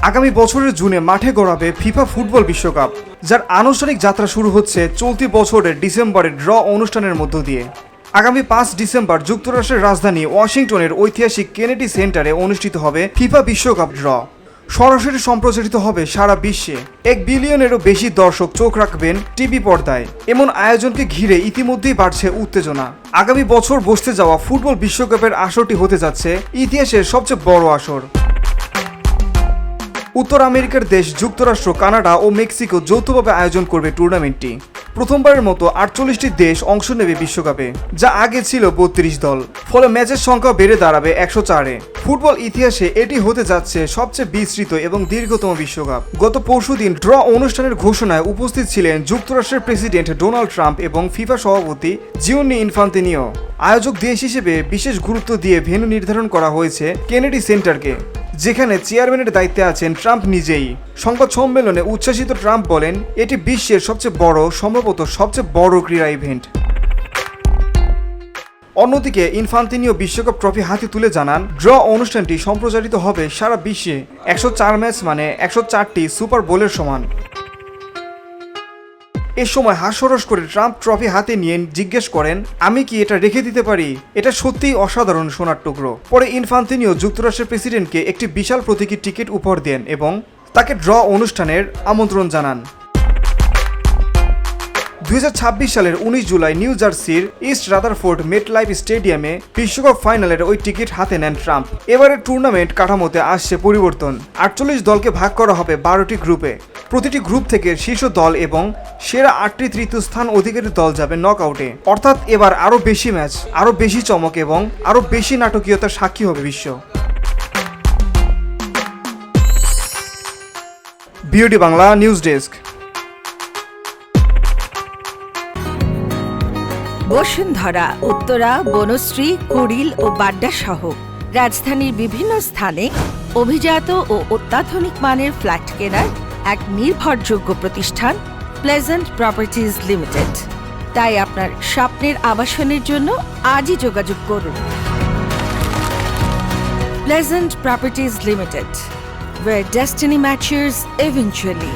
আগামী বছরের জুনে মাঠে গড়াবে ফিফা ফুটবল বিশ্বকাপ, যার আনুষ্ঠানিক যাত্রা শুরু হচ্ছে চলতি বছরের ডিসেম্বরে ড্র অনুষ্ঠানের মধ্য দিয়ে। আগামী ৫ ডিসেম্বর যুক্তরাষ্ট্রের রাজধানী ওয়াশিংটনের ঐতিহাসিক কেনেডি সেন্টারে অনুষ্ঠিত হবে ফিফা বিশ্বকাপ ড্র। সরাসরি সম্প্রচারিত হবে সারা বিশ্বে। ১ বিলিয়নেরও বেশি দর্শক চোখ রাখবেন টিভি পর্দায়। এমন আয়োজনকে ঘিরে ইতিমধ্যেই বাড়ছে উত্তেজনা। আগামী বছর বসতে যাওয়া ফুটবল বিশ্বকাপের আসরটি হতে যাচ্ছে ইতিহাসের সবচেয়ে বড় আসর। উত্তর আমেরিকার দেশ যুক্তরাষ্ট্র, কানাডা ও মেক্সিকো যৌথভাবে আয়োজন করবে টুর্নামেন্টটি। প্রথমবারের মতো ৪৮টি দেশ অংশ নেবে বিশ্বকাপে, যা আগে ছিল ৩২ দল। ফলে ম্যাচের সংখ্যা বেড়ে দাঁড়াবে ১০৪-এ। ফুটবল ইতিহাসে এটি হতে যাচ্ছে সবচেয়ে বিস্তৃত এবং দীর্ঘতম বিশ্বকাপ। গত পরশুদিন ড্র অনুষ্ঠানের ঘোষণায় উপস্থিত ছিলেন যুক্তরাষ্ট্রের প্রেসিডেন্ট ডোনাল্ড ট্রাম্প এবং ফিফা সভাপতি জিওন্নি ইনফান্তিনিও। আয়োজক দেশ হিসেবে বিশেষ গুরুত্ব দিয়ে ভেন্যু নির্ধারণ করা হয়েছে কেনেডি সেন্টারকে, যেখানে চেয়ারম্যানের দায়িত্বে আছেন ট্রাম্প নিজেই। সংবাদ সম্মেলনে উচ্ছ্বাসিত ট্রাম্প বলেন, এটি বিশ্বের সবচেয়ে বড়, সম্ভবত সবচেয়ে বড় ক্রীড়া ইভেন্ট। অন্যদিকে ইনফান্তিনিও বিশ্বকাপ ট্রফি হাতে তুলে জানান, ড্র অনুষ্ঠানটি সম্প্রচারিত হবে সারা বিশ্বে। ১০৪ ম্যাচ মানে ১০৪টি সুপার বোলের সমান। এ সময় হাস্যরস করে ট্রাম্প ট্রফি হাতে নিয়ে জিজ্ঞেস করেন, আমি কি এটা রেখে দিতে পারি? এটা সত্যিই অসাধারণ সোনার টুকরো। পরে ইনফান্তিনিও যুক্তরাষ্ট্রের প্রেসিডেন্টকে একটি বিশাল প্রতীকী টিকিট উপহার দেন এবং তাকে ড্র অনুষ্ঠানের আমন্ত্রণ জানান। ২০২৬ সালের ১৯ জুলাই নিউ জার্সির ইস্ট রাদারফোর্ড মেটলাইফ স্টেডিয়ামে বিশ্বকাপ ফাইনালের ওই টিকিট হাতে নেন ট্রাম্প। এবারের টুর্নামেন্ট কাঠামোতে আসছে পরিবর্তন। ৪৮ দলকে ভাগ করা হবে ১২টি গ্রুপে। প্রতিটি গ্রুপ থেকে শীর্ষ দল এবং সেরা ৮টি তৃতীয় স্থান অধিকারী দল যাবে নকআউটে। অর্থাৎ এবার আরও বেশি ম্যাচ, আরও বেশি চমক এবং আরও বেশি নাটকীয়তার সাক্ষী হবে বিশ্ব। BOD Bangla news desk. Bashundhara, Uttara, Banasree, Kuril ও বাড্ডা সহ রাজধানীর বিভিন্ন স্থানে অভিজাত ও অত্যাধুনিক মানের ফ্ল্যাট কেনার এক নির্ভরযোগ্য প্রতিষ্ঠান প্লেজেন্ট প্রপার্টিজ লিমিটেড। তাই আপনার স্বপ্নের আবাসনের জন্য আজই যোগাযোগ করুন। Pleasant properties limited, where destiny matches eventually.